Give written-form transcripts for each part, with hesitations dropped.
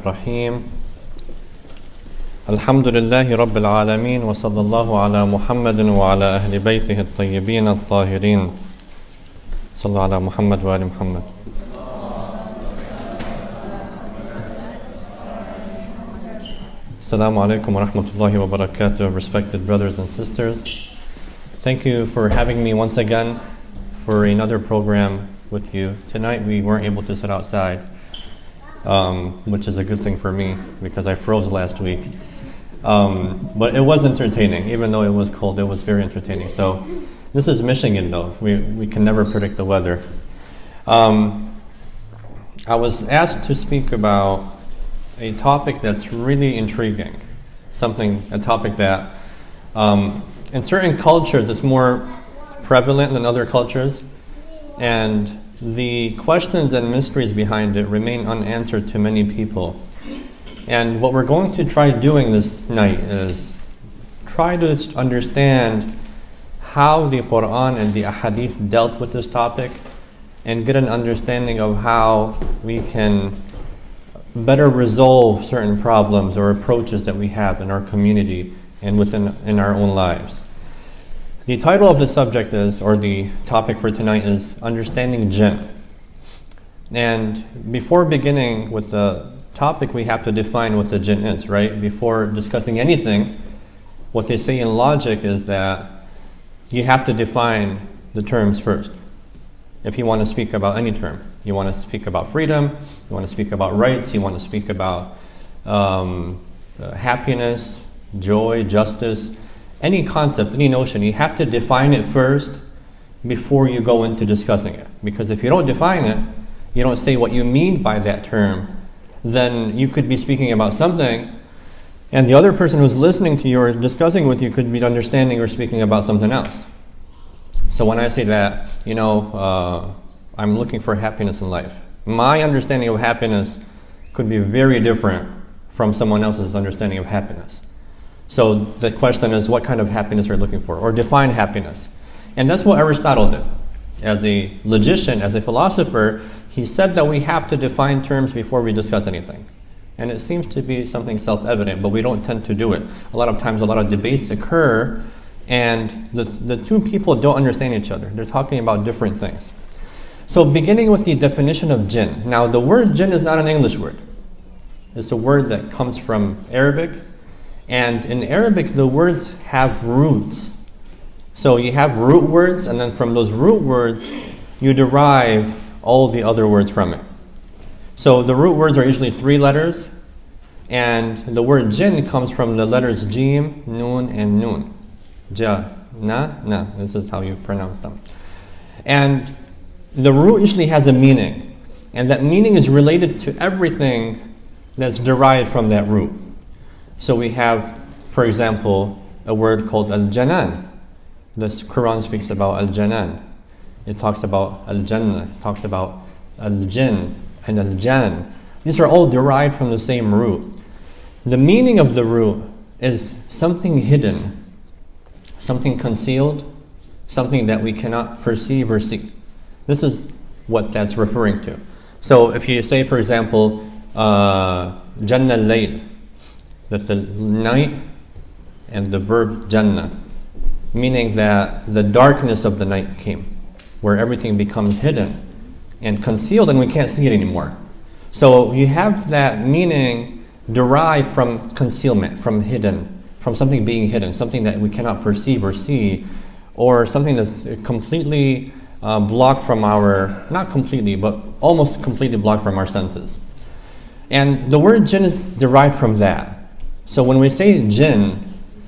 الرحيم الحمد لله رب العالمين وصلى الله على محمد وعلى أهل بيته الطيبين الطاهرين صلى على محمد وآل محمد. Assalamu alaikum wa rahmatullahi wa barakatuh, respected brothers and sisters. Thank you for having me once again for another program with you. Tonight we weren't able to sit outside, which is a good thing for me because I froze last week. But it was entertaining, even though it was cold, it was very entertaining. So this is Michigan though, we can never predict the weather. I was asked to speak about a topic that's really intriguing, a topic that in certain cultures is more prevalent than other cultures, and the questions and mysteries behind it remain unanswered to many people. And what we're going to try doing this night is try to understand how the Quran and the Ahadith dealt with this topic and get an understanding of how we can better resolve certain problems or approaches that we have in our community and in our own lives. The title of the subject is, or the topic for tonight is, Understanding Jinn. And before beginning with the topic, we have to define what the Jinn is, right? Before discussing anything, what they say in logic is that you have to define the terms first. If you want to speak about any term, you want to speak about freedom, you want to speak about rights, you want to speak about happiness, joy, justice, any concept, any notion, you have to define it first before you go into discussing it. Because if you don't define it, you don't say what you mean by that term, then you could be speaking about something and the other person who's listening to you or discussing with you could be understanding or speaking about something else. So when I say that, I'm looking for happiness in life, my understanding of happiness could be very different from someone else's understanding of happiness. So the question is, what kind of happiness are you looking for? Or define happiness. And that's what Aristotle did. As a logician, as a philosopher, he said that we have to define terms before we discuss anything. And it seems to be something self-evident, but we don't tend to do it. A lot of times, a lot of debates occur, and the two people don't understand each other. They're talking about different things. So beginning with the definition of jinn. Now the word jinn is not an English word. It's a word that comes from Arabic. And in Arabic, the words have roots. So you have root words, and then from those root words, you derive all the other words from it. So the root words are usually 3 letters, and the word jinn comes from the letters jim, nun, and nun. Ja, na, this is how you pronounce them. And the root usually has a meaning, and that meaning is related to everything that's derived from that root. So we have, for example, a word called al-janan. The Quran speaks about al-janan. It talks about al-jannah, it talks about al-jinn and al-jan. These are all derived from the same root. The meaning of the root is something hidden, something concealed, something that we cannot perceive or see. This is what that's referring to. So if you say, for example, Jannah al-layl, that the night and the verb Jannah, meaning that the darkness of the night came, where everything becomes hidden and concealed and we can't see it anymore. So you have that meaning derived from concealment, from hidden, from something being hidden, something that we cannot perceive or see, or something that's completely blocked from our, not completely, but almost completely blocked from our senses. And the word jinn is derived from that. So when we say jinn,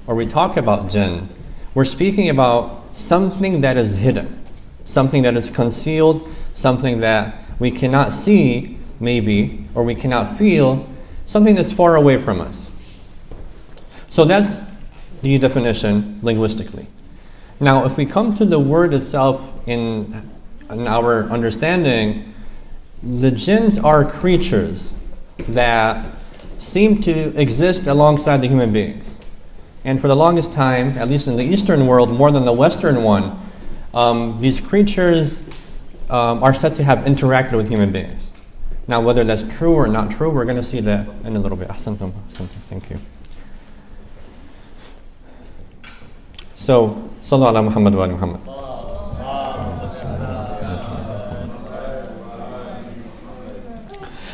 or we talk about jinn, we're speaking about something that is hidden, something that is concealed, something that we cannot see, maybe, or we cannot feel, something that's far away from us. So that's the definition linguistically. Now, if we come to the word itself in our understanding, the jinns are creatures that seem to exist alongside the human beings. And for the longest time, at least in the Eastern world, more than the Western one, these creatures are said to have interacted with human beings. Now, whether that's true or not true, we're going to see that in a little bit. Ahsantum. Thank you. So, Sallu ala Muhammad wa ala Muhammad.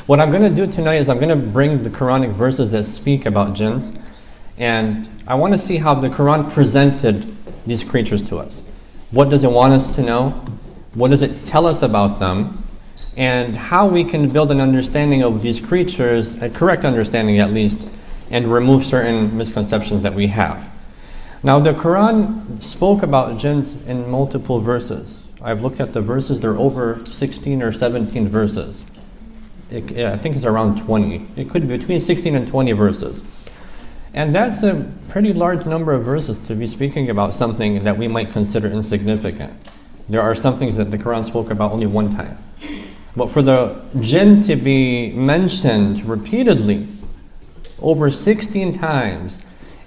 What I'm going to do tonight is I'm going to bring the Quranic verses that speak about jinns, and I want to see how the Quran presented these creatures to us. What does it want us to know? What does it tell us about them? And how we can build an understanding of these creatures, a correct understanding at least, and remove certain misconceptions that we have. Now, the Quran spoke about jinns in multiple verses. I've looked at the verses, there are over 16 or 17 verses. I think it's around 20. It could be between 16 and 20 verses. And that's a pretty large number of verses to be speaking about something that we might consider insignificant. There are some things that the Quran spoke about only one time. But for the jinn to be mentioned repeatedly, over 16 times,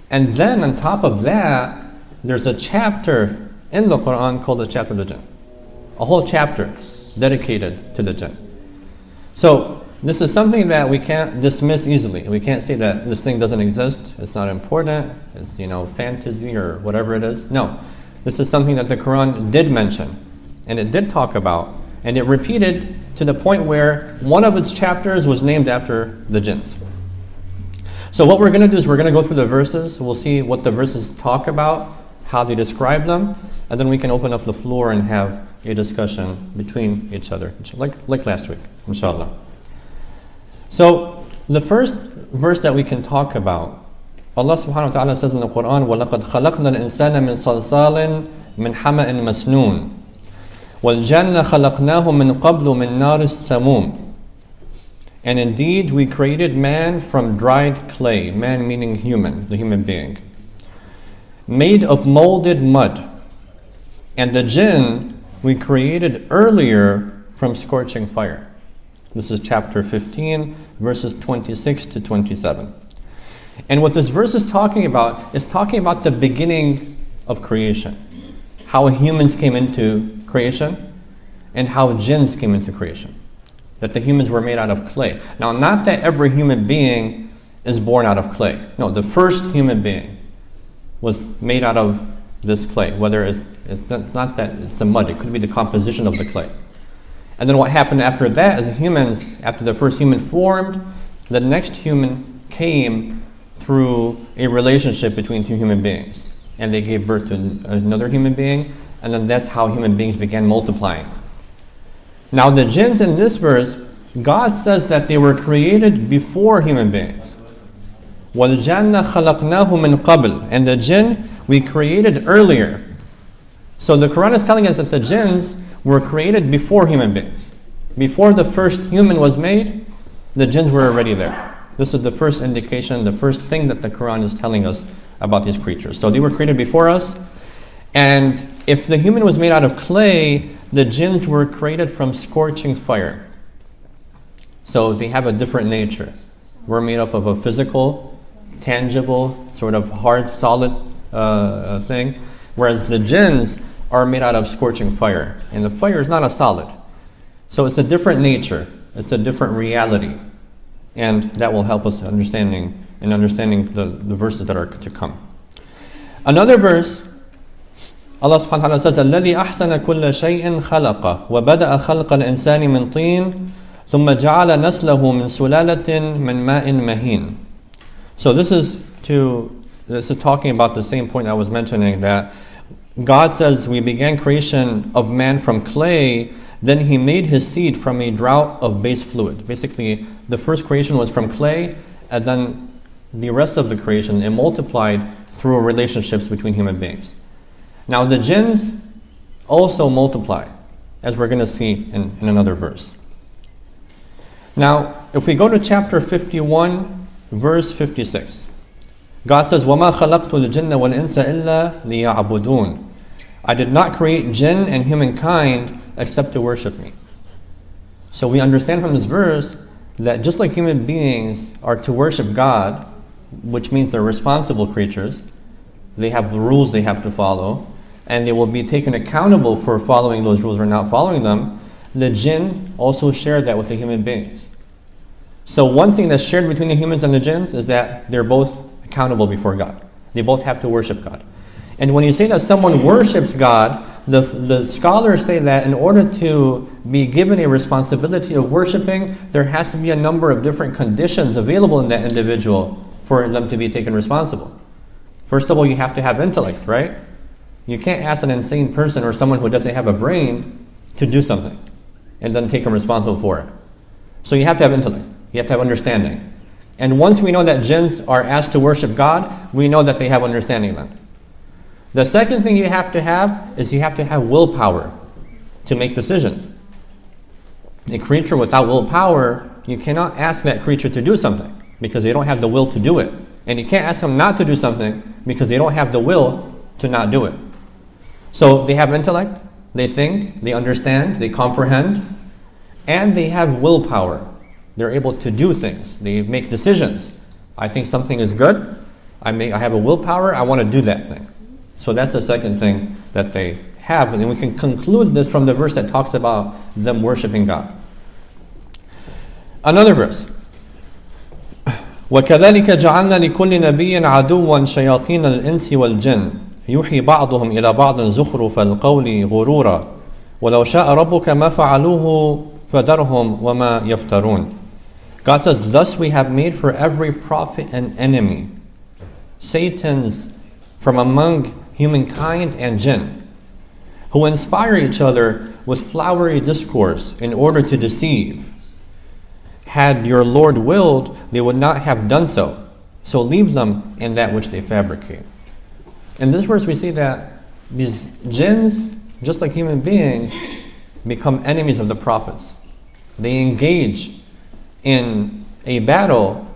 and then on top of that, there's a chapter in the Quran called the chapter of the jinn. A whole chapter dedicated to the jinn. So this is something that we can't dismiss easily. We can't say that this thing doesn't exist, it's not important, it's fantasy or whatever it is. No, this is something that the Quran did mention, and it did talk about, and it repeated to the point where one of its chapters was named after the jinns. So what we're going to do is we're going to go through the verses. We'll see what the verses talk about, how they describe them, and then we can open up the floor and have a discussion between each other, like last week, inshallah. So the first verse that we can talk about, Allah subhanahu wa ta'ala says in the Quran, وَلَقَدْ خَلَقْنَا الْإِنسَانَ مِنْ صَلْصَالٍ مِنْ حَمَإٍ مَسْنُونٍ وَالْجَنَّ خَلَقْنَاهُ مِنْ قَبْلُ مِنْ نَارِ السَّمُومِ. And indeed we created man from dried clay, man meaning human, the human being, made of molded mud. And the jinn we created earlier from scorching fire. This is chapter 15, verses 26 to 27. And what this verse is talking about the beginning of creation. How humans came into creation and how jinns came into creation. That the humans were made out of clay. Now, not that every human being is born out of clay. No, the first human being was made out of this clay. Whether it's not that it's the mud, it could be the composition of the clay. And then what happened after that is after the first human formed, the next human came through a relationship between two human beings. And they gave birth to another human being, and then that's how human beings began multiplying. Now the jinns in this verse, God says that they were created before human beings. وَالْجَنَّ خَلَقْنَاهُ مِنْ قَبْلِ. And the jinn we created earlier. So the Quran is telling us that the jinns were created before human beings. Before the first human was made, the jinns were already there. This is the first indication, the first thing that the Quran is telling us about these creatures. So they were created before us. And if the human was made out of clay, the jinns were created from scorching fire. So they have a different nature. We're made up of a physical, tangible, sort of hard, solid thing, whereas the jinns are made out of scorching fire. And the fire is not a solid. So it's a different nature. It's a different reality. And that will help us understanding the verses that are to come. Another verse, Allah subhanahu wa ta'ala says, الَّذِي أَحْسَنَ كُلَّ شَيْءٍ خَلَقَهُ وَبَدَأَ خَلْقَ الْإِنسَانِ مِنْ طِينٍ ثُمَّ جَعَلَ نَسْلَهُ مِنْ سُلَالَةٍ مِنْ مَاءٍ مَهِينٍ. So this is talking about the same point I was mentioning, that God says we began creation of man from clay, then he made his seed from a drought of base fluid. Basically, the first creation was from clay, and then the rest of the creation, it multiplied through relationships between human beings. Now the jinns also multiply, as we're going to see in another verse. Now, if we go to chapter 51, verse 56, God says, وَمَا خَلَقْتُ الْجِنَّ وَالْإِنسَ إِلَّا لِيَعْبُدُونَ. I did not create jinn and humankind except to worship me. So we understand from this verse that just like human beings are to worship God, which means they're responsible creatures, they have rules they have to follow, and they will be taken accountable for following those rules or not following them, the jinn also share that with the human beings. So one thing that's shared between the humans and the jinns is that they're both accountable before God. They both have to worship God. And when you say that someone worships God, the scholars say that in order to be given a responsibility of worshiping, there has to be a number of different conditions available in that individual for them to be taken responsible. First of all, you have to have intellect, right? You can't ask an insane person or someone who doesn't have a brain to do something and then take them responsible for it. So you have to have intellect. You have to have understanding. And once we know that jinns are asked to worship God, we know that they have understanding then. The second thing you have to have is you have to have willpower to make decisions. A creature without willpower, you cannot ask that creature to do something because they don't have the will to do it. And you can't ask them not to do something because they don't have the will to not do it. So they have intellect, they think, they understand, they comprehend, and they have willpower. They're able to do things. They make decisions. I think something is good. I have a willpower. I want to do that thing. So that's the second thing that they have. And then we can conclude this from the verse that talks about them worshiping God. Another verse. وَكَذَلِكَ جَعَلْنَا لِكُلِّ نَبِيٍّ عَدُوًّا شَيَاطِينَ الْإِنسِ وَالْجِنِّ يُوحِي بَعْضُهُمْ إِلَى بَعْضٍ زُخْرُفَ الْقَوْلِ غُرُورًا وَلَوْ شَاءَ رَبُّكَ مَا فَعَلُوهُ فَذَرْهُمْ وَمَا يَفْتَرُونَ. God says, thus we have made for every prophet an enemy, Satans from among humankind and jinn, who inspire each other with flowery discourse in order to deceive. Had your Lord willed, they would not have done so. So leave them in that which they fabricate. In this verse we see that these jinns, just like human beings, become enemies of the prophets. They engage in a battle.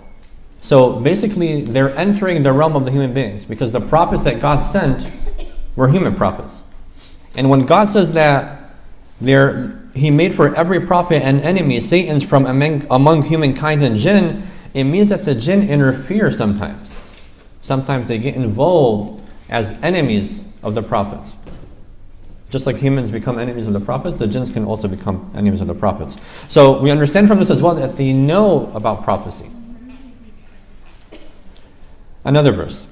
So basically they're entering the realm of the human beings because the prophets that God sent were human prophets. And when God says that He made for every prophet an enemy, Satan's from among humankind and jinn, it means that the jinn interfere sometimes. Sometimes they get involved as enemies of the prophets. Just like humans become enemies of the prophets, the jinns can also become enemies of the prophets. So we understand from this as well that they know about prophecy. Another verse.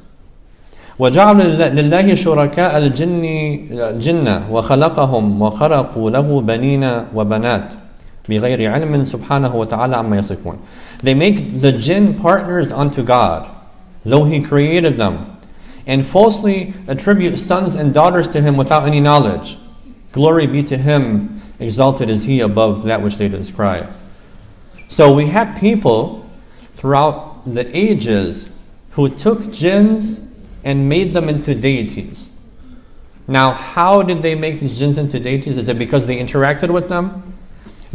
وَجَعَلُوا لِلَّهِ شُرَكَاءَ الْجِنَّ وَخَلَقَهُمْ وَخَرَقُوا لَهُ بَنِينَ وَبَنَاتٍ بِغَيْرِ عِلْمٍ سُبْحَانَهُ وَتَعَالَى عَمَّا يَصِفُونَ. They make the jinn partners unto God, though He created them, and falsely attribute sons and daughters to Him without any knowledge. Glory be to Him, exalted is He above that which they describe. So we have people throughout the ages who took jinns and made them into deities. Now, how did they make these jinns into deities? Is it because they interacted with them?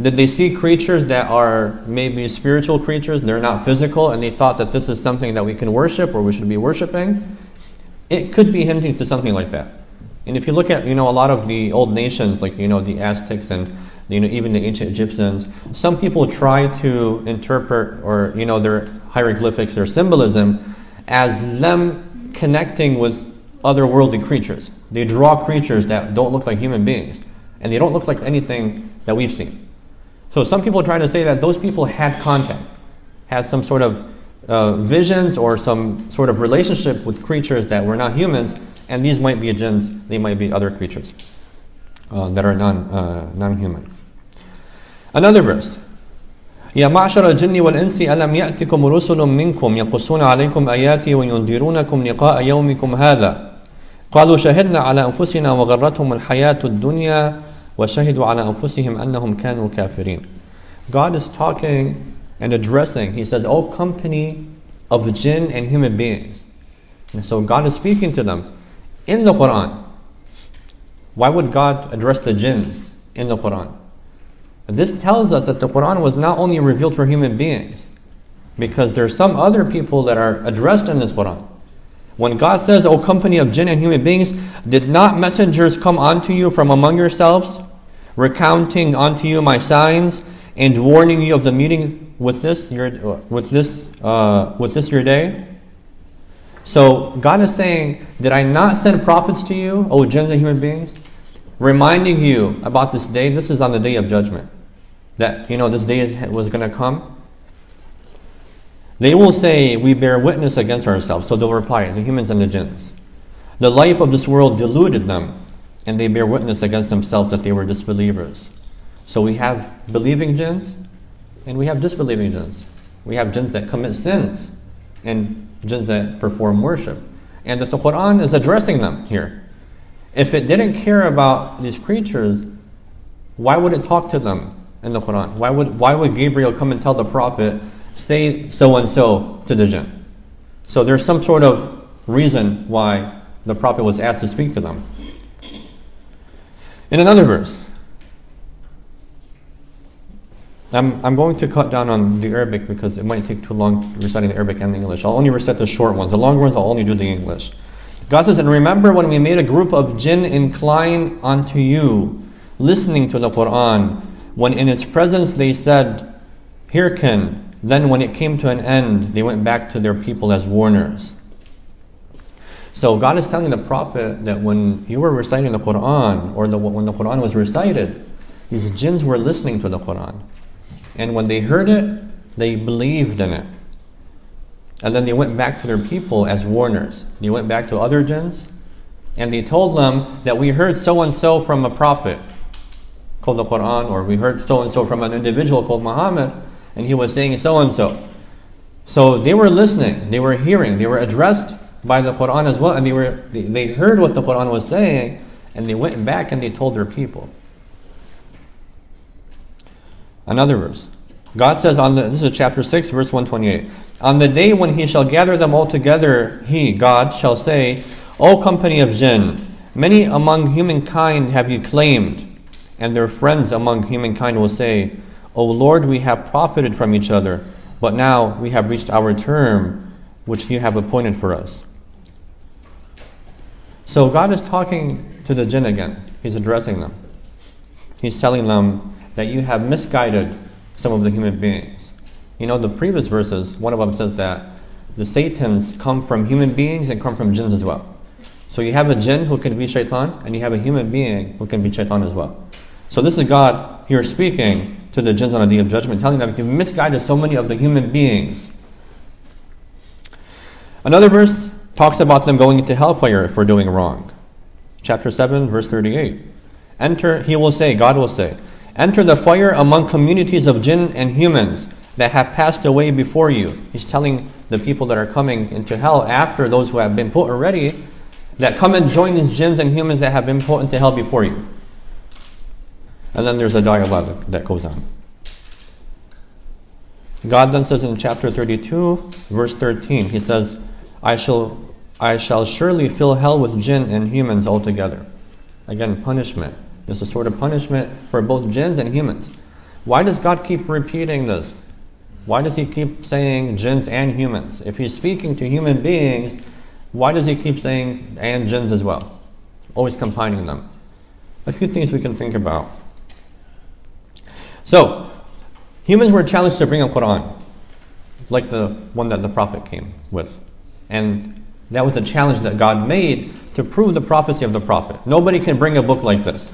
Did they see creatures that are maybe spiritual creatures, they're not physical, and they thought that this is something that we can worship or we should be worshiping? It could be hinting to something like that. And if you look at, a lot of the old nations, like, the Aztecs and, even the ancient Egyptians, some people try to interpret or, their hieroglyphics, their symbolism, as them connecting with otherworldly creatures. They draw creatures that don't look like human beings, and they don't look like anything that we've seen. So some people are trying to say that those people had contact, had some sort of visions or some sort of relationship with creatures that were not humans, and these might be jinns, they might be other creatures that are non-human. Another verse. يا معشر الجن والإنس ألم يأتكم رسل منكم يقصون عليكم آياتي وينذرونكم لقاء يومكم هذا قالوا شهدنا على أنفسنا وغرتهم الحياة الدنيا وشهدوا على أنفسهم أنهم كانوا كافرين. God is talking and addressing, He says, O company of jinn and human beings. And so God is speaking to them in the Quran. Why would God address the jinns in the Quran? This tells us that the Quran was not only revealed for human beings, because there are some other people that are addressed in this Quran. When God says, O company of jinn and human beings, did not messengers come unto you from among yourselves, recounting unto you my signs, and warning you of the meeting with this your day? So God is saying, did I not send prophets to you, O jinns and human beings, reminding you about this day? This is on the day of judgment, that this day was going to come. They will say, we bear witness against ourselves. So they'll reply, the humans and the jinns. The life of this world deluded them, and they bear witness against themselves that they were disbelievers. So we have believing jinns, and we have disbelieving jinns. We have jinns that commit sins, and jinns that perform worship. And the Quran is addressing them here. If it didn't care about these creatures, why would it talk to them in the Quran? Why would Gabriel come and tell the Prophet, say so-and-so to the jinn? So there's some sort of reason why the Prophet was asked to speak to them. In another verse, I'm going to cut down on the Arabic because it might take too long reciting the Arabic and the English. I'll only recite the short ones. The long ones, I'll only do the English. God says, and remember when we made a group of jinn incline unto you, listening to the Quran, when in its presence they said, hearken. Then when it came to an end, they went back to their people as warners. So God is telling the Prophet that when you were reciting the Quran, or when the Quran was recited, these jinns were listening to the Quran. And when they heard it, they believed in it. And then they went back to their people as warners. They went back to other jinns, and they told them that we heard so-and-so from a prophet called the Quran, or we heard so-and-so from an individual called Muhammad, and he was saying so-and-so. So they were listening, they were hearing, they were addressed by the Quran as well, and they heard what the Quran was saying, and they went back and they told their people. Another verse. God says, this is chapter 6, verse 128. On the day when he shall gather them all together, he, God, shall say, O company of jinn, many among humankind have you claimed, and their friends among humankind will say, O Lord, we have profited from each other, but now we have reached our term, which you have appointed for us. So God is talking to the jinn again. He's addressing them. He's telling them that you have misguided some of the human beings. You know, the previous verses, one of them says that the Satans come from human beings and come from jinns as well. So you have a jinn who can be shaitan, and you have a human being who can be shaitan as well. So this is God here speaking to the jinns on the day of judgment, telling them you've misguided so many of the human beings. Another verse talks about them going into hellfire for doing wrong. Chapter 7, verse 38. He will say, God will say, enter the fire among communities of jinn and humans that have passed away before you. He's telling the people that are coming into hell after those who have been put already, that come and join these jinns and humans that have been put into hell before you. And then there's a dialogue that goes on. God then says in chapter 32, verse 13, he says, I shall surely fill hell with jinn and humans altogether. Again, punishment. It's a sort of punishment for both jinns and humans. Why does God keep repeating this? Why does he keep saying jinns and humans? If he's speaking to human beings, why does he keep saying and jinns as well? Always combining them. A few things we can think about. So, humans were challenged to bring a Quran, like the one that the Prophet came with. And that was the challenge that God made to prove the prophecy of the Prophet. Nobody can bring a book like this.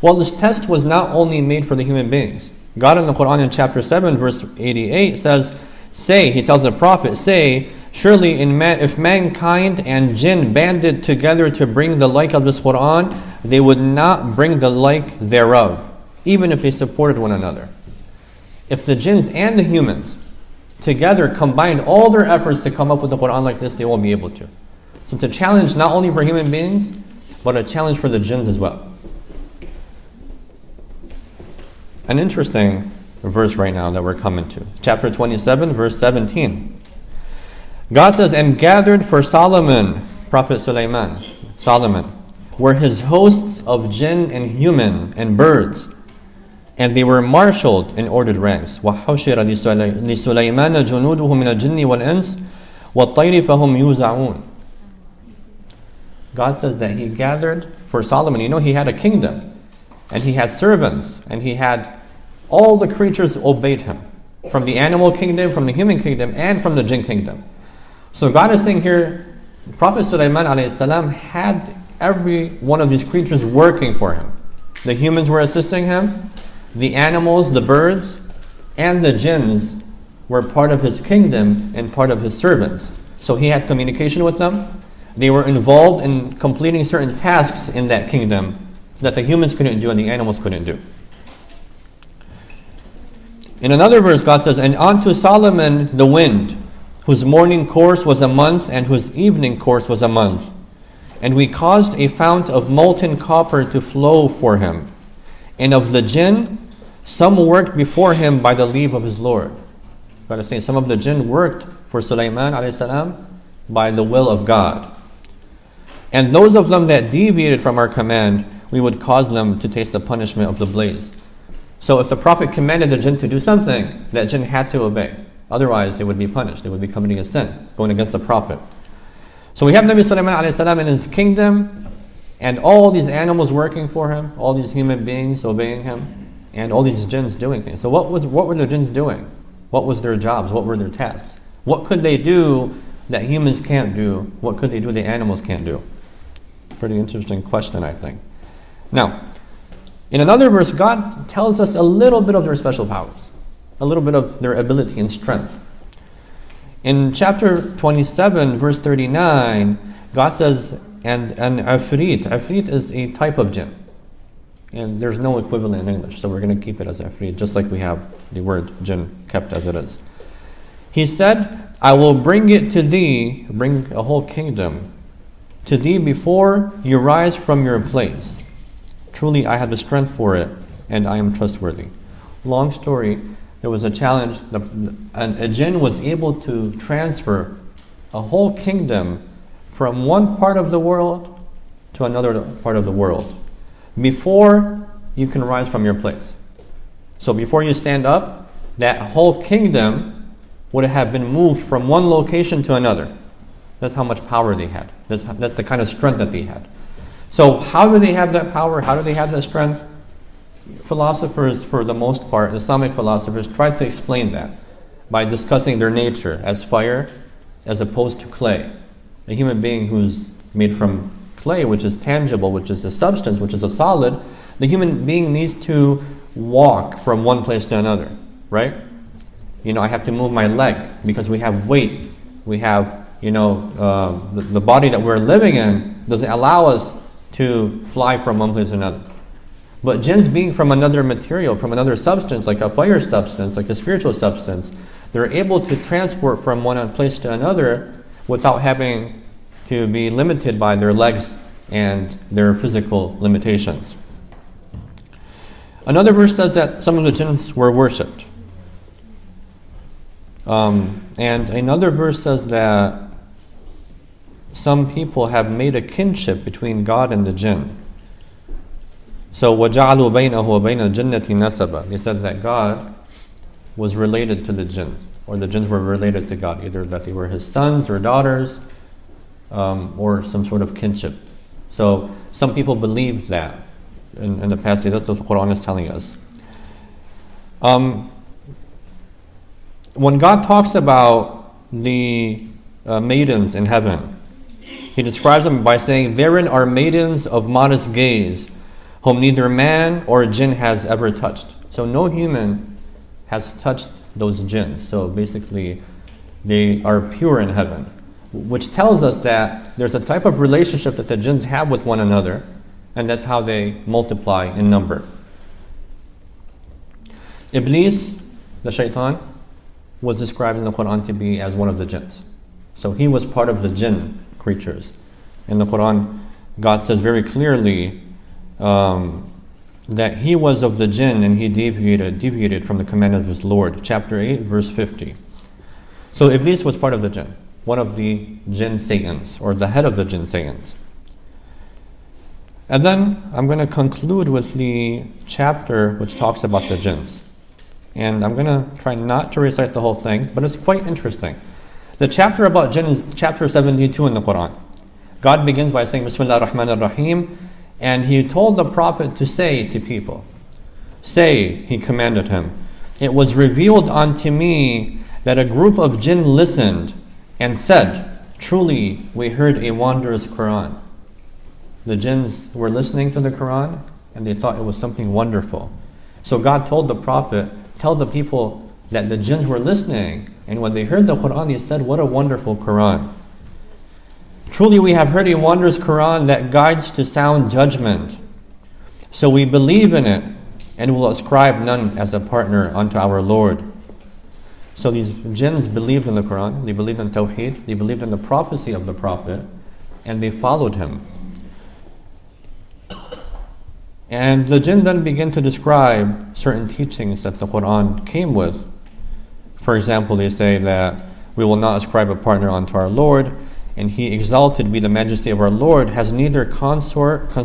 Well, this test was not only made for the human beings. God in the Quran in chapter 7, verse 88 says, he tells the Prophet, say, surely if mankind and jinn banded together to bring the like of this Quran, they would not bring the like thereof, even if they supported one another. If the jinns and the humans together combined all their efforts to come up with a Quran like this, they won't be able to. So it's a challenge not only for human beings, but a challenge for the jinns as well. An interesting verse right now that we're coming to. Chapter 27, verse 17. God says, and gathered for Solomon, Prophet Solomon, were his hosts of jinn and human and birds, and they were marshaled in ordered ranks. وَحُشِرَ لِسُلَيْمَانَ جُنُودُهُ مِنَ الْجِنِّ وَالْإِنسِ وَالطَّيْرِ فَهُمْ يُوزَعُونَ. God says that he gathered for Solomon. You know, he had a kingdom, and he had servants, and he had all the creatures obeyed him, from the animal kingdom, from the human kingdom, and from the jinn kingdom. So God is saying here, Prophet Sulaiman alayhi salam had every one of these creatures working for him. The humans were assisting him, the animals, the birds, and the jinns were part of his kingdom and part of his servants. So he had communication with them. They were involved in completing certain tasks in that kingdom that the humans couldn't do and the animals couldn't do. In another verse, God says, "And unto Solomon the wind, whose morning course was a month and whose evening course was a month. And we caused a fount of molten copper to flow for him. And of the jinn, some worked before him by the leave of his Lord." God is saying some of the jinn worked for Sulaiman alayhi salam by the will of God. "And those of them that deviated from our command, we would cause them to taste the punishment of the blaze." So if the Prophet commanded the jinn to do something, that jinn had to obey. Otherwise, they would be punished. They would be committing a sin, going against the Prophet. So we have Nabi Sulaiman alayhi salam in his kingdom, and all these animals working for him, all these human beings obeying him, and all these jinns doing things. So what were the jinns doing? What was their jobs? What were their tasks? What could they do that humans can't do? What could they do that animals can't do? Pretty interesting question, I think. Now, in another verse, God tells us a little bit of their special powers, a little bit of their ability and strength. In chapter 27, verse 39, God says, and an Afrit. Afrit is a type of jinn. And there's no equivalent in English, so we're going to keep it as Afrit, just like we have the word jinn kept as it is. He said, "I will bring it to thee," bring a whole kingdom, "to thee before you rise from your place. Truly I have the strength for it, and I am trustworthy." Long story, there was a challenge. A jinn was able to transfer a whole kingdom from one part of the world to another part of the world before you can rise from your place. So before you stand up, that whole kingdom would have been moved from one location to another. That's how much power they had. That's the kind of strength that they had. So how do they have that power? How do they have that strength? Philosophers, for the most part, Islamic philosophers, try to explain that by discussing their nature as fire as opposed to clay. A human being who's made from clay, which is tangible, which is a substance, which is a solid, the human being needs to walk from one place to another, right? I have to move my leg because we have weight. We have, the body that we're living in doesn't allow us to fly from one place to another. But jinns being from another material, from another substance, like a fire substance, like a spiritual substance, they're able to transport from one place to another without having to be limited by their legs and their physical limitations. Another verse says that some of the jinns were worshipped. And another verse says that some people have made a kinship between God and the jinn. So وَجَعَلُوا بَيْنَهُ وَبَيْنَ الْجِنَّةِ نَسَبًا. It says that God was related to the jinn, or the jinns were related to God, either that they were his sons or daughters, or some sort of kinship. So some people believe that in the past. That's what the Quran is telling us. When God talks about the maidens in heaven, he describes them by saying, "Therein are maidens of modest gaze, whom neither man or jinn has ever touched." So no human has touched those jinns. So basically, they are pure in heaven, which tells us that there's a type of relationship that the jinns have with one another, and that's how they multiply in number. Iblis, the shaitan, was described in the Quran to be as one of the jinns. So he was part of the jinn creatures. In the Quran, God says very clearly that he was of the jinn and he deviated from the command of his Lord. Chapter 8, verse 50. So Iblis was part of the jinn, one of the jinn Satans, or the head of the jinn Satans. And then I'm going to conclude with the chapter which talks about the jinns. And I'm going to try not to recite the whole thing, but it's quite interesting. The chapter about jinn is chapter 72 in the Quran. God begins by saying, Bismillah ar-Rahman ar-Rahim, and he told the Prophet to say to people, "Say," he commanded him, "it was revealed unto me that a group of jinn listened and said, truly we heard a wondrous Quran." The jinns were listening to the Quran and they thought it was something wonderful. So God told the Prophet, tell the people that the jinns were listening, and when they heard the Quran, they said, "What a wonderful Quran. Truly we have heard a wondrous Quran that guides to sound judgment. So we believe in it and will ascribe none as a partner unto our Lord." So these jinns believed in the Quran, they believed in Tawheed, they believed in the prophecy of the Prophet, and they followed him. And the jinn then begin to describe certain teachings that the Quran came with. For example, they say that we will not ascribe a partner unto our Lord, and He exalted be the majesty of our Lord, has neither consort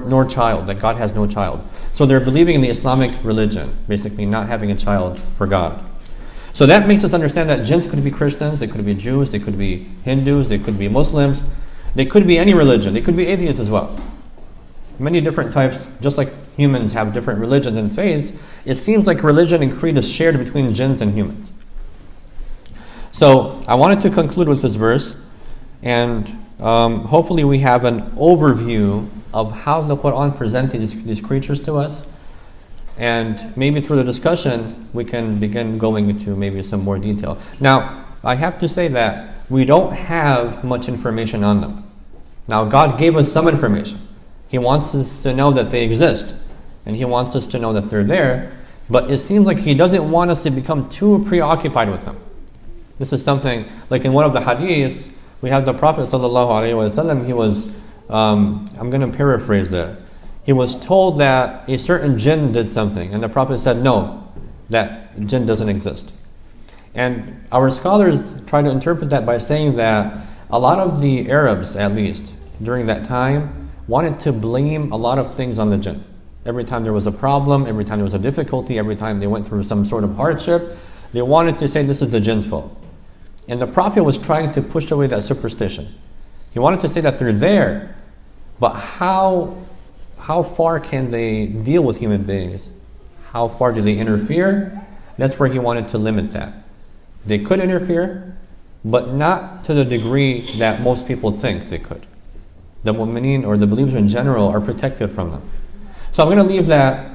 nor child, that God has no child. So they're believing in the Islamic religion, basically not having a child for God. So that makes us understand that jinns could be Christians, they could be Jews, they could be Hindus, they could be Muslims, they could be any religion, they could be atheists as well. Many different types, just like humans have different religions and faiths, it seems like religion and creed is shared between jinns and humans. So I wanted to conclude with this verse, and hopefully we have an overview of how the Quran presented these creatures to us, and maybe through the discussion we can begin going into maybe some more detail. Now, I have to say that we don't have much information on them. Now, God gave us some information. He wants us to know that they exist, and He wants us to know that they're there, but it seems like He doesn't want us to become too preoccupied with them. This is something, like in one of the hadiths, we have the Prophet ﷺ, he was, I'm going to paraphrase it, he was told that a certain jinn did something, and the Prophet said, no, that jinn doesn't exist. And our scholars try to interpret that by saying that a lot of the Arabs, at least, during that time, wanted to blame a lot of things on the jinn. Every time there was a problem, every time there was a difficulty, every time they went through some sort of hardship, they wanted to say this is the jinn's fault. And the Prophet was trying to push away that superstition. He wanted to say that they're there, but how far can they deal with human beings? How far do they interfere? That's where he wanted to limit that. They could interfere, but not to the degree that most people think they could. The mu'mineen, or the believers in general, are protected from them. So I'm going to leave that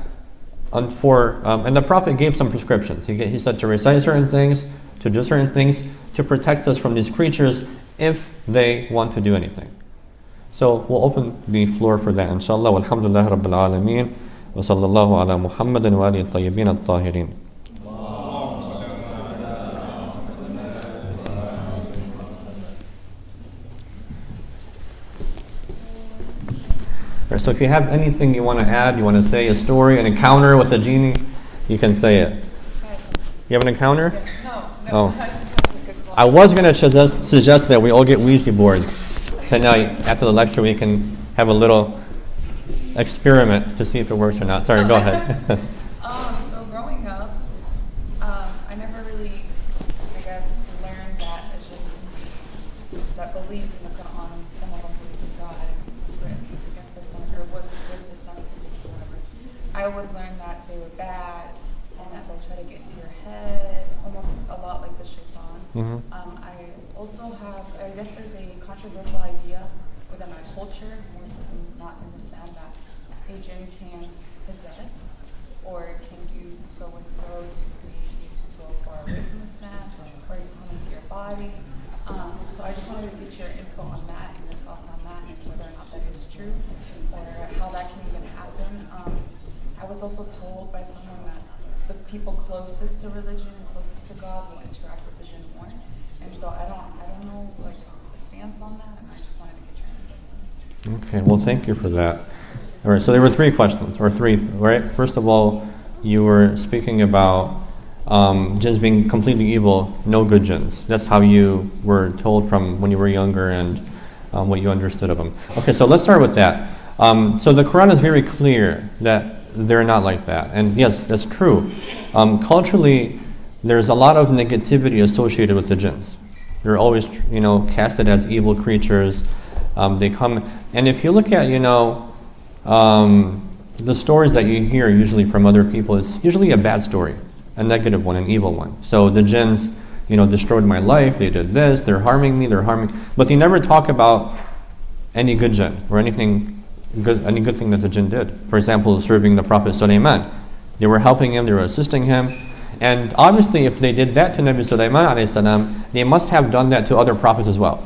and the Prophet gave some prescriptions. He said to recite certain things, to do certain things, to protect us from these creatures if they want to do anything. So we'll open the floor for that, inshallah. Walhamdulillah Rabbil Alameen. Wa sallallahu ala Muhammadin wa alihi at-tayyibin at-tahirin. So if you have anything you want to add, you want to say a story, an encounter with a genie, you can say it. You have an encounter? No. Oh. I was going to suggest that we all get Ouija boards tonight. After the lecture, we can have a little experiment to see if it works or not. Sorry, go ahead. So growing up, I never really, learned that a jinn that believed in the Quran, and some of them believed in God and were against Islam, or what with Islamic beliefs or whatever. I always learned that they were bad and that they'll try to get into your head, almost a lot like the shaitan. Mm-hmm. I also have, there's a controversial idea within our culture, more so than not in Islam, that a jinn can possess or can do so and so to create you to go far away from Islam, or you come into your body. So I just wanted to get your input on that and your thoughts on that, and whether or not that is true, or how that can even happen. I was also told by someone that the people closest to religion and closest to God will interact with the jinn more. And so I don't know the stance on that, and I just wanted to get your input. Okay, well, thank you for that. All right, so there were three questions, right? First of all, you were speaking about jinns being completely evil, no good jinns. That's how you were told from when you were younger and what you understood of them. Okay, so let's start with that. So the Quran is very clear that they're not like that. And yes, that's true. Culturally, there's a lot of negativity associated with the jinns. They're always, casted as evil creatures. They come, and if you look at, the stories that you hear usually from other people, it's usually a bad story, a negative one, an evil one. So the jinns, destroyed my life, they did this, they're harming me, but they never talk about any good jinn or any good thing that the jinn did. For example, serving the Prophet Sulaiman. They were helping him, they were assisting him, And obviously, if they did that to Nabi Sulaiman alayhi salam, they must have done that to other prophets as well.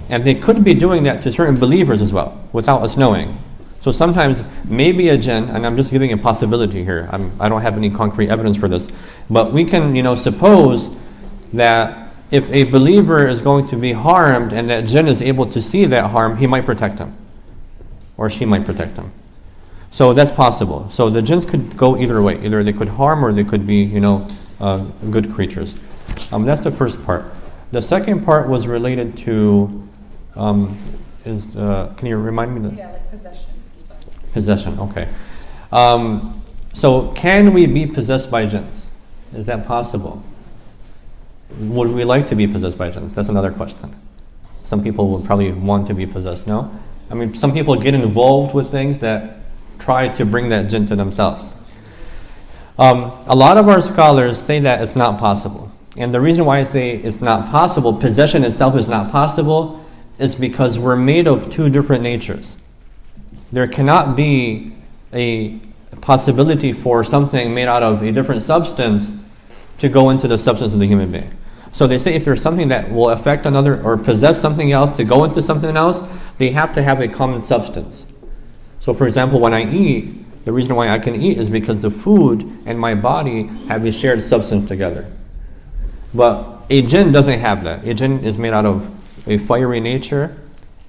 And they could be doing that to certain believers as well, without us knowing. So sometimes, maybe a jinn, and I'm just giving a possibility here, I don't have any concrete evidence for this, but we can, suppose that if a believer is going to be harmed and that jinn is able to see that harm, he might protect him. Or she might protect him. So that's possible. So the jinns could go either way. Either they could harm or they could be, good creatures. That's the first part. The second part was related to, can you remind me? Yeah, like possession stuff. Possession, okay. So can we be possessed by jinns? Is that possible? Would we like to be possessed by jinns? That's another question. Some people would probably want to be possessed, no? I mean, some people get involved with things that try to bring that jinn to themselves. A lot of our scholars say that it's not possible. And the reason why I say it's not possible, possession itself is not possible, is because we're made of two different natures. There cannot be a possibility for something made out of a different substance to go into the substance of the human being. So they say if there's something that will affect another or possess something else to go into something else, they have to have a common substance. So for example, when I eat, the reason why I can eat is because the food and my body have a shared substance together. But a jinn doesn't have that. A jinn is made out of a fiery nature.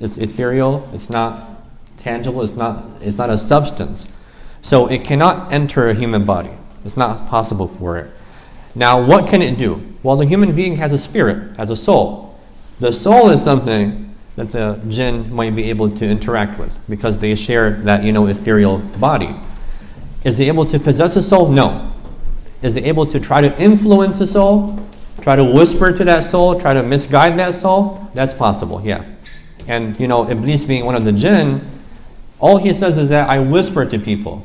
It's ethereal. It's not tangible. It's not a substance. So it cannot enter a human body. It's not possible for it. Now, what can it do? Well, the human being has a spirit, has a soul. The soul is something that the jinn might be able to interact with because they share that, ethereal body. Is it able to possess a soul? No. Is it able to try to influence the soul? Try to whisper to that soul? Try to misguide that soul? That's possible, yeah. And, Iblis being one of the jinn, all he says is that I whisper to people.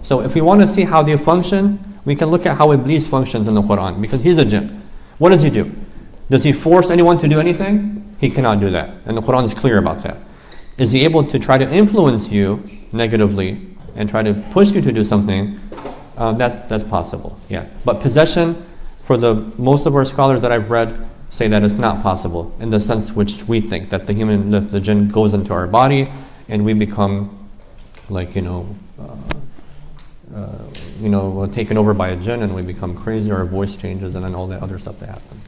So if we want to see how they function, we can look at how Iblis functions in the Quran, because he's a jinn. What does he do? Does he force anyone to do anything? He cannot do that. And the Quran is clear about that. Is he able to try to influence you negatively and try to push you to do something? That's possible, yeah. But possession, for the most of our scholars that I've read, say that it's not possible in the sense which we think, that the jinn goes into our body and we become like, taken over by a jinn and we become crazy, our voice changes, and then all that other stuff that happens.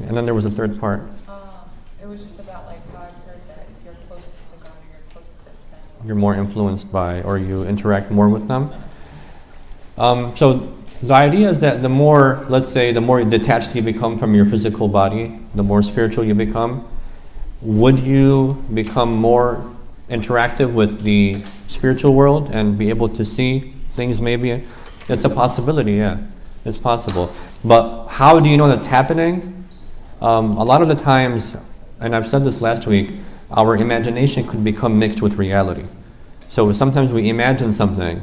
And then there was a third part. It was just about how I've heard that if you're closest to God or you're closest to Islam, You're more influenced by, or you interact more with them. So the idea is that the more detached you become from your physical body, the more spiritual you become. Would you become more interactive with the spiritual world and be able to see things maybe? It's a possibility, yeah. It's possible. But how do you know that's happening? A lot of the times, and I've said this last week, our imagination could become mixed with reality. So sometimes we imagine something.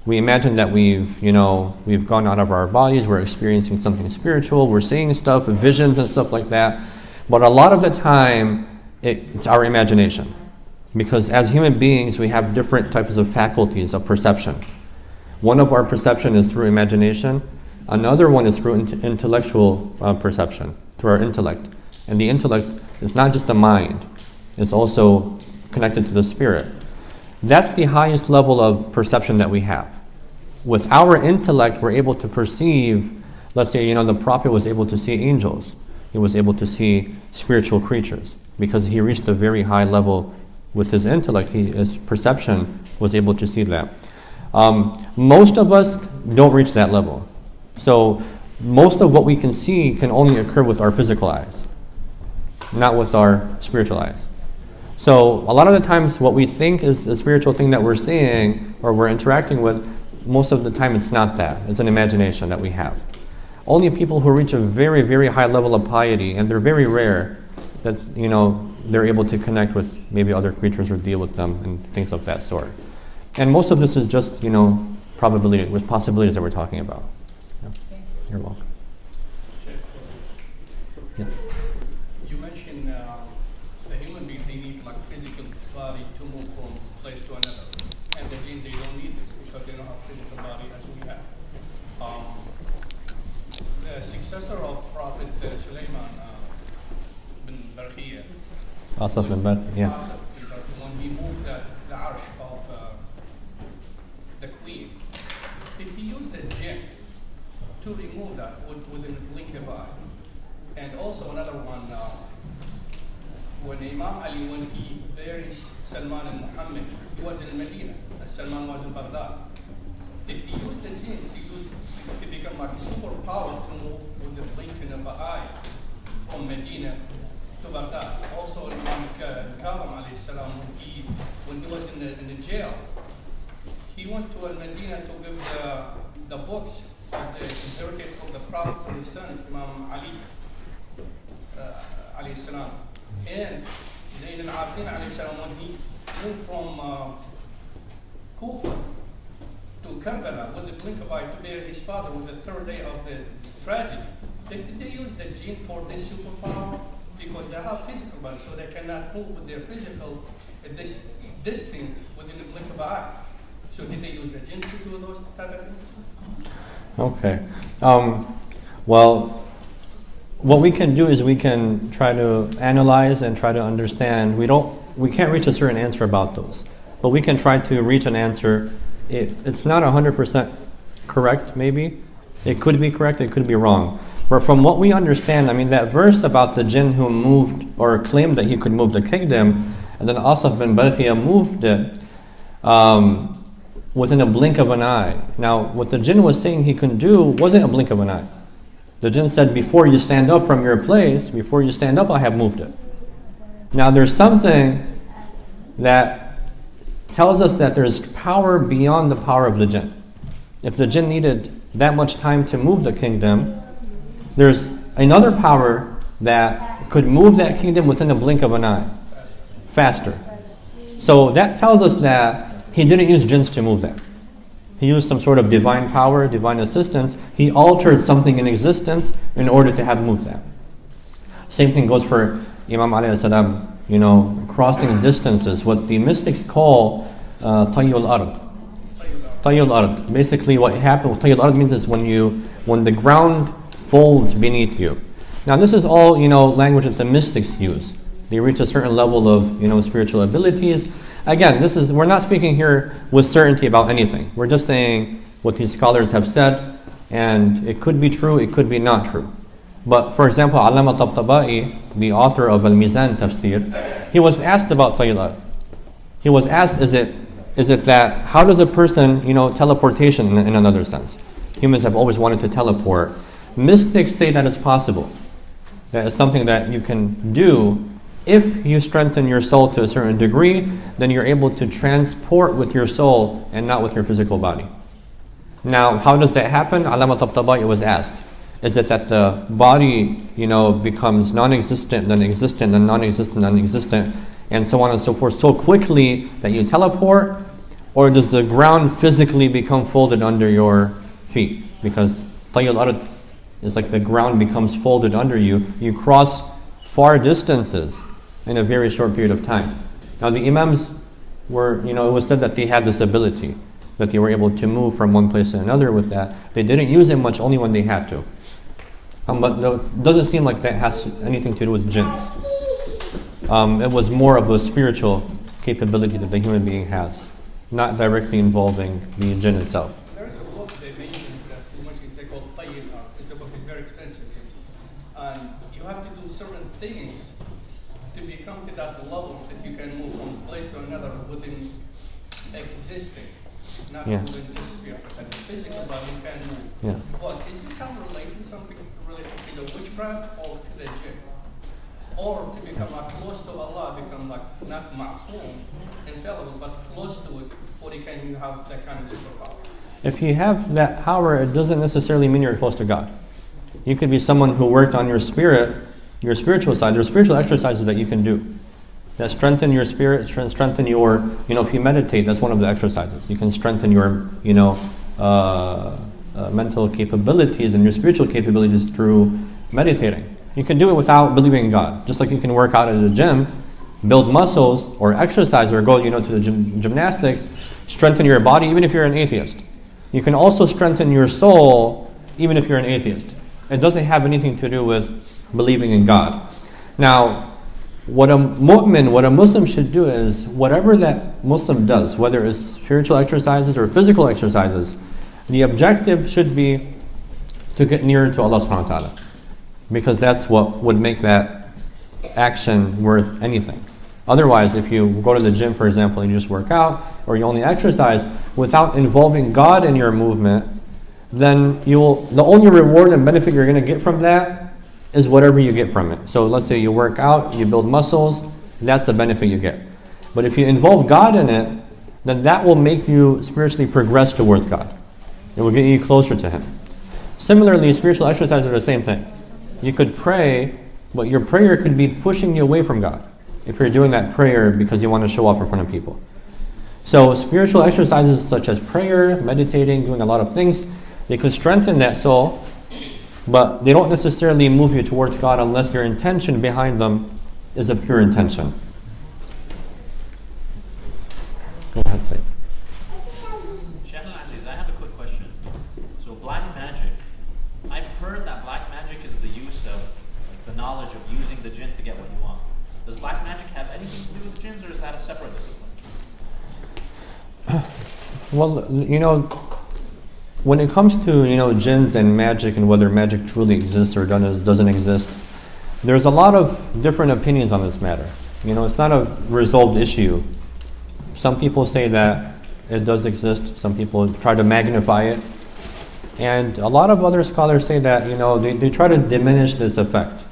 We imagine that we've gone out of our bodies, we're experiencing something spiritual, we're seeing stuff, visions and stuff like that. But a lot of the time, it's our imagination. Because as human beings, we have different types of faculties of perception. One of our perception is through imagination. Another one is through intellectual perception, through our intellect. And the intellect is not just the mind, it's also connected to the spirit. That's the highest level of perception that we have. With our intellect, we're able to perceive, let's say, the prophet was able to see angels. He was able to see spiritual creatures because he reached a very high level with his intellect. His perception was able to see that. Most of us don't reach that level. So most of what we can see can only occur with our physical eyes, not with our spiritual eyes. So a lot of the times what we think is a spiritual thing that we're seeing or we're interacting with, most of the time it's not that. It's an imagination that we have. Only people who reach a very, very high level of piety, and they're very rare, that they're able to connect with maybe other creatures or deal with them and things of that sort. And most of this is just, probability, with possibilities that we're talking about. Yeah. You're welcome. Yeah. You mentioned the human being, they need physical body to move from place to another. And the jinn, they don't need it because they don't have physical body as we have. the successor of Prophet Sulaiman bin Barqiyah. Asaf bin Beth, yeah. Asaf bin Barqiyah, when he moved the arsh of the queen, if he used the jinn to remove that within a blink of eye. And also another one, when Imam Ali, when he buried Salman and Muhammad, he was in Medina, and Salman was in Baghdad. If he used the jinn, he could become like superpower to move with the blinking of an eye from Medina to Baghdad. Also Imam Kazim alayhi salam, when he was in the jail, he went to Medina to give the books of the inherited from the Prophet to his son, Imam Ali alayhi salam. And Zayn al-Abidin alayhi salam, when he moved from Kufa to Karbala with the blink of eye to bury his father with the third day of the tragedy, did they use the jinn for this superpower? Because they have physical body, so they cannot move with their physical at this distance within the blink of an eye. So did they use the jinn to do those type of things? Okay. Well, what we can do is we can try to analyze and try to understand. We can't reach a certain answer about those, but we can try to reach an answer. It's not 100% correct, maybe. It could be correct, it could be wrong. But from what we understand, I mean, that verse about the jinn who moved or claimed that he could move the kingdom, and then Asaf bin Barqiyah moved it within a blink of an eye. Now, what the jinn was saying he could do wasn't a blink of an eye. The jinn said, before you stand up from your place, before you stand up, I have moved it. Now, there's something that tells us that there's power beyond the power of the jinn. If the jinn needed that much time to move the kingdom, there's another power that could move that kingdom within a blink of an eye, faster. So that tells us that he didn't use jinns to move that. He used some sort of divine power, divine assistance. He altered something in existence in order to have moved that. Same thing goes for Imam alayhi salam, crossing distances, what the mystics call tayyul ard. Tayyul ard. Basically what happened with tayyul ard means is when the ground folds beneath you. Now this is all, language that the mystics use. They reach a certain level of, spiritual abilities. Again, we're not speaking here with certainty about anything. We're just saying what these scholars have said, and it could be true, it could be not true. But for example, Allama Tabtabai, the author of Al-Mizan Tafsir, he was asked about Tayyul. He was asked, is it that, how does a person, teleportation in another sense? Humans have always wanted to teleport. Mystics say that is possible. That is something that you can do. If you strengthen your soul to a certain degree, then you're able to transport with your soul and not with your physical body. Now, how does that happen? Allama Tabtabai was asked. Is it that the body, becomes non-existent, then existent, then non-existent, non-existent, and so on and so forth so quickly that you teleport? Or does the ground physically become folded under your feet? Because Tayyul Ard is like the ground becomes folded under you. You cross far distances in a very short period of time. Now the Imams were, it was said that they had this ability, that they were able to move from one place to another with that. They didn't use it much, only when they had to. But it doesn't seem like that has anything to do with jinns. It was more of a spiritual capability that the human being has, not directly involving the jinn itself. There is a book they mentioned that's they call Tayyul. It's a book, it's very expensive. And you have to do certain things to become to that level that you can move from place to another within existing, not within just spirit. As a physical body, you can move. Yeah. But is this how related, something related to the witchcraft or to the jinn? Or to become close to Allah, become not ma'soom, infallible, but close to it, or you can have that kind of superpower? If you have that power, it doesn't necessarily mean you're close to God. You could be someone who worked on your spirit, your spiritual side. There are spiritual exercises that you can do that strengthen your spirit, strengthen your, if you meditate, that's one of the exercises. You can strengthen your, mental capabilities and your spiritual capabilities through meditating. You can do it without believing in God. Just like you can work out at the gym, build muscles, or exercise, or go, to the gymnastics, strengthen your body, even if you're an atheist. You can also strengthen your soul, even if you're an atheist. It doesn't have anything to do with believing in God. Now, what a mu'min, what a Muslim should do is, whatever that Muslim does, whether it's spiritual exercises or physical exercises, the objective should be to get nearer to Allah subhanahu wa ta'ala. Because that's what would make that action worth anything. Otherwise, if you go to the gym, for example, and you just work out, or you only exercise without involving God in your movement, then the only reward and benefit you're going to get from that is whatever you get from it. So let's say you work out, you build muscles, that's the benefit you get. But if you involve God in it, then that will make you spiritually progress towards God. It will get you closer to Him. Similarly, spiritual exercises are the same thing. You could pray, but your prayer could be pushing you away from God if you're doing that prayer because you want to show off in front of people. So spiritual exercises such as prayer, meditating, doing a lot of things, they could strengthen that soul, but they don't necessarily move you towards God unless your intention behind them is a pure intention. Go ahead, say. Sheikh Aziz, I have a quick question. So black magic, I've heard that black magic is the use of the knowledge of using the jinn to get what you want. Does black magic have anything to do with the jinns, or is that a separate discipline? Well, when it comes to, jinns and magic and whether magic truly exists or doesn't exist, there's a lot of different opinions on this matter. It's not a resolved issue. Some people say that it does exist. Some people try to magnify it. And a lot of other scholars say that, they try to diminish this effect.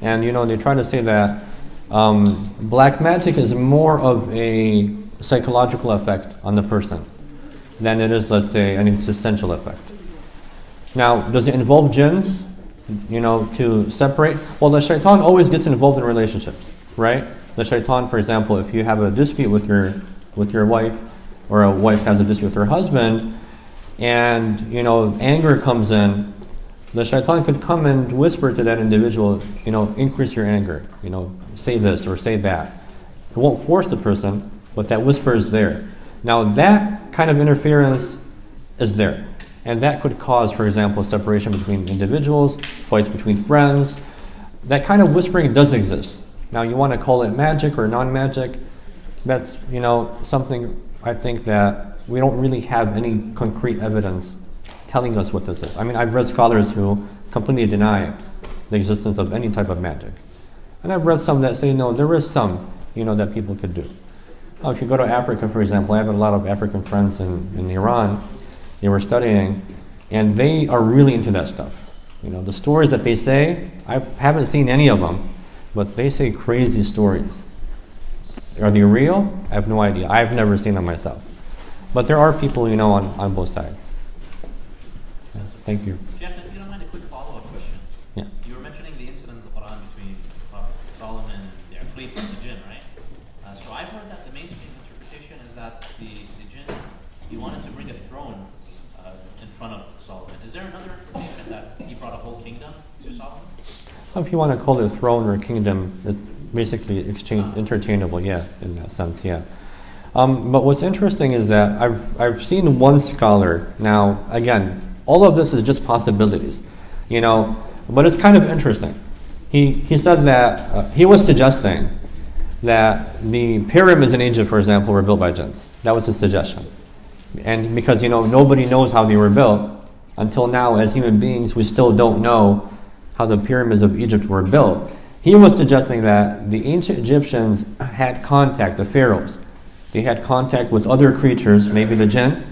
And, they try to say that black magic is more of a psychological effect on the person than it is, let's say, an existential effect. Now, does it involve jinns, to separate? Well, the shaitan always gets involved in relationships, right? The shaitan, for example, if you have a dispute with your wife, or a wife has a dispute with her husband, and, anger comes in, the shaitan could come and whisper to that individual, increase your anger, say this or say that. It won't force the person, but that whisper is there. Now that kind of interference is there. And that could cause, for example, separation between individuals, fights between friends. That kind of whispering does exist. Now you want to call it magic or non-magic, that's, something I think that we don't really have any concrete evidence telling us what this is. I mean, I've read scholars who completely deny the existence of any type of magic. And I've read some that say, no, there is some, that people could do. If you go to Africa, for example, I have a lot of African friends in Iran. They were studying, and they are really into that stuff. The stories that they say, I haven't seen any of them, but they say crazy stories. Are they real? I have no idea. I've never seen them myself. But there are people, on both sides. Yeah, thank you. Jeff, if you don't mind a quick follow-up question. Yeah. You were mentioning the incident in the Quran between Prophet Solomon and the Ifrit and the jinn, right? So I've heard that the mainstream interpretation is that the jinn, he wanted to bring a throne in front of Solomon. Is there another interpretation that he brought a whole kingdom to Solomon? If you want to call it a throne or a kingdom, it's basically interchangeable, yeah, in that sense, yeah. But what's interesting is that I've seen one scholar. Now, again, all of this is just possibilities, but it's kind of interesting. He said that he was suggesting that the pyramids in Egypt, for example, were built by jinns. That was his suggestion. And because, nobody knows how they were built, until now, as human beings, we still don't know how the pyramids of Egypt were built. He was suggesting that the ancient Egyptians had contact, the pharaohs. They had contact with other creatures, maybe the jinn,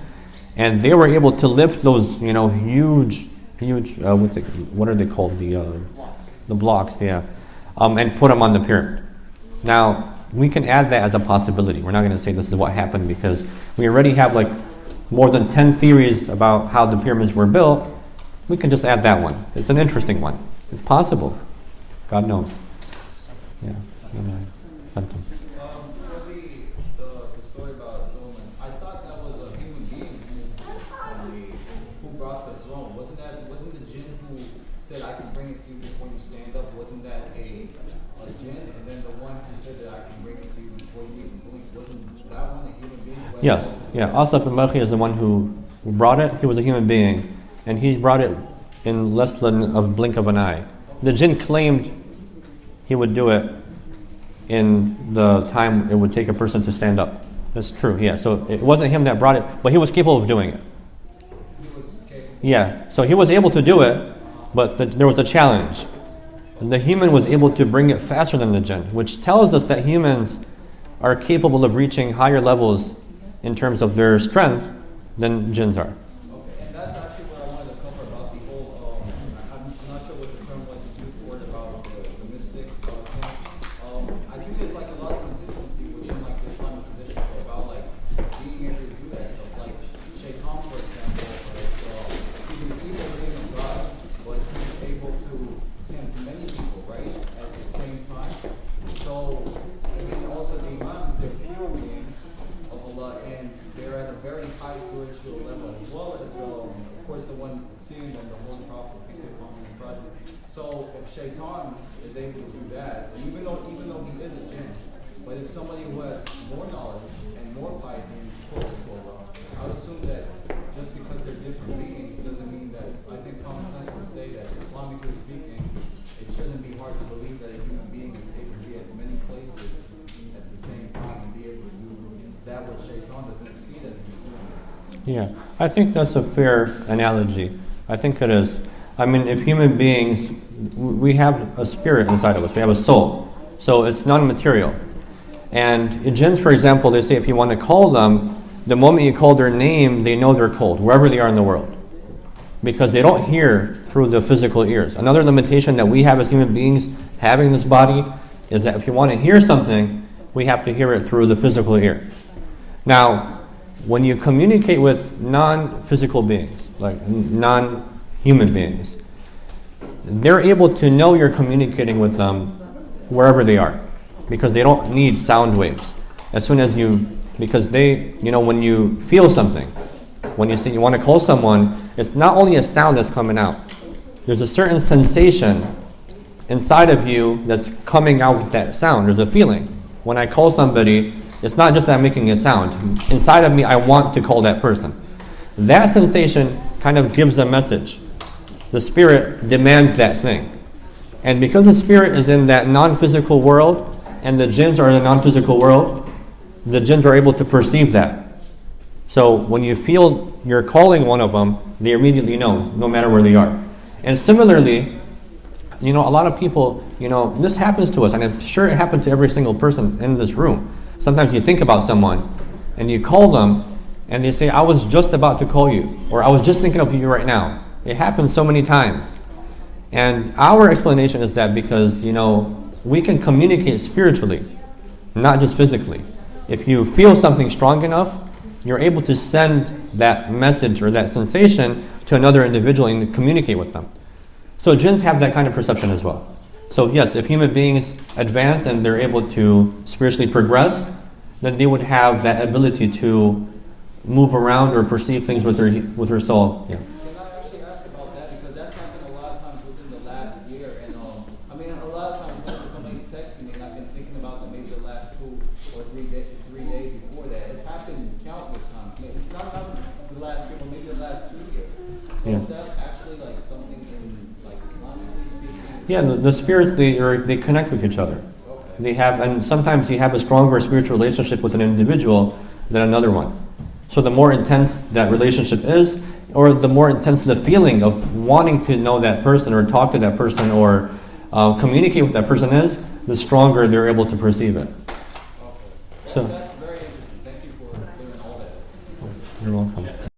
and they were able to lift those, huge, what are they called? The blocks, yeah, and put them on the pyramid. Now, we can add that as a possibility. We're not going to say this is what happened because we already have more than 10 theories about how the pyramids were built. We can just add that one. It's an interesting one. It's possible. God knows. Yeah. Something. The story about Solomon, I thought that was a human being who brought the throne. Wasn't the jinn who said, I can bring it to you before you stand up? Wasn't that a jinn? And then the one who said that I can bring it to you before you even blink, wasn't that one a human being? Yes. Yeah. Asaf al-Makhi is the one who brought it. He was a human being. And he brought it in less than a blink of an eye. The jinn claimed he would do it in the time it would take a person to stand up. That's true, yeah. So it wasn't him that brought it, but he was capable of doing it. Yeah, so he was able to do it, but there was a challenge. The human was able to bring it faster than the jinn, which tells us that humans are capable of reaching higher levels in terms of their strength than jinns are. Okay, and that's actually what I wanted to cover about the whole, I'm not sure what the term was used for it about the mystic thing. I think there's like a lot of consistency within like the Islamic tradition about like being able to do that stuff. Like Shaitan, for example, he's an evil being of God, but he's able to tempt many people, right, at the same time. So, and then also the imams, they're pure beings of Allah, and they're at a very high spiritual level, as well as, of course, the one seeing them, the Holy Prophet, his project. So, if Shaitan is able to do that, and even though he is a jinn, but if somebody who has more knowledge and more piety and close to Allah, I would assume that just because they're different beings doesn't mean that. I think common sense would say that, Islamically speaking, it shouldn't be hard to believe that a human being is able to be at many places at the same time and be able to do that which Shaitan doesn't exceed at the human. Yeah, I think that's a fair analogy. I think it is. I mean, if human beings, we have a spirit inside of us, we have a soul, so it's non-material. And in jinns, for example, they say if you want to call them, the moment you call their name, they know they're called, wherever they are in the world. Because they don't hear through the physical ears. Another limitation that we have as human beings, having this body, is that if you want to hear something, we have to hear it through the physical ear. Now, when you communicate with non-physical beings, like non-human beings, they're able to know you're communicating with them wherever they are, because they don't need sound waves. As soon as because they, when you feel something, when you say you want to call someone, it's not only a sound that's coming out. There's a certain sensation inside of you that's coming out with that sound. There's a feeling. When I call somebody, it's not just that I'm making a sound. Inside of me, I want to call that person. That sensation kind of gives a message. The spirit demands that thing. And because the spirit is in that non-physical world, and the jinns are in the non-physical world, the jinns are able to perceive that. So when you feel you're calling one of them, they immediately know, no matter where they are. And similarly, a lot of people, this happens to us, and I'm sure it happened to every single person in this room. Sometimes you think about someone, and you call them, and they say, I was just about to call you, or I was just thinking of you right now. It happens so many times. And our explanation is that because, we can communicate spiritually, not just physically. If you feel something strong enough, you're able to send that message or that sensation to another individual and communicate with them. So jinns have that kind of perception as well. So yes, if human beings advance and they're able to spiritually progress, then they would have that ability to move around or perceive things with their soul. Yeah. Can I actually ask about that? Because that's happened a lot of times within the last year. And a lot of times when somebody's texting me, and I've been thinking about them maybe the last 2 or 3 days before that. It's happened countless times. Maybe not the last year, but maybe the last 2 years. So is that actually like something in Islamically speaking? Yeah, the spirits, they connect with each other. Okay. And sometimes you have a stronger spiritual relationship with an individual than another one. So the more intense that relationship is, or the more intense the feeling of wanting to know that person or talk to that person or communicate with that person is, the stronger they're able to perceive it. Okay. So That's very interesting. Thank you for clearing all that. you're welcome.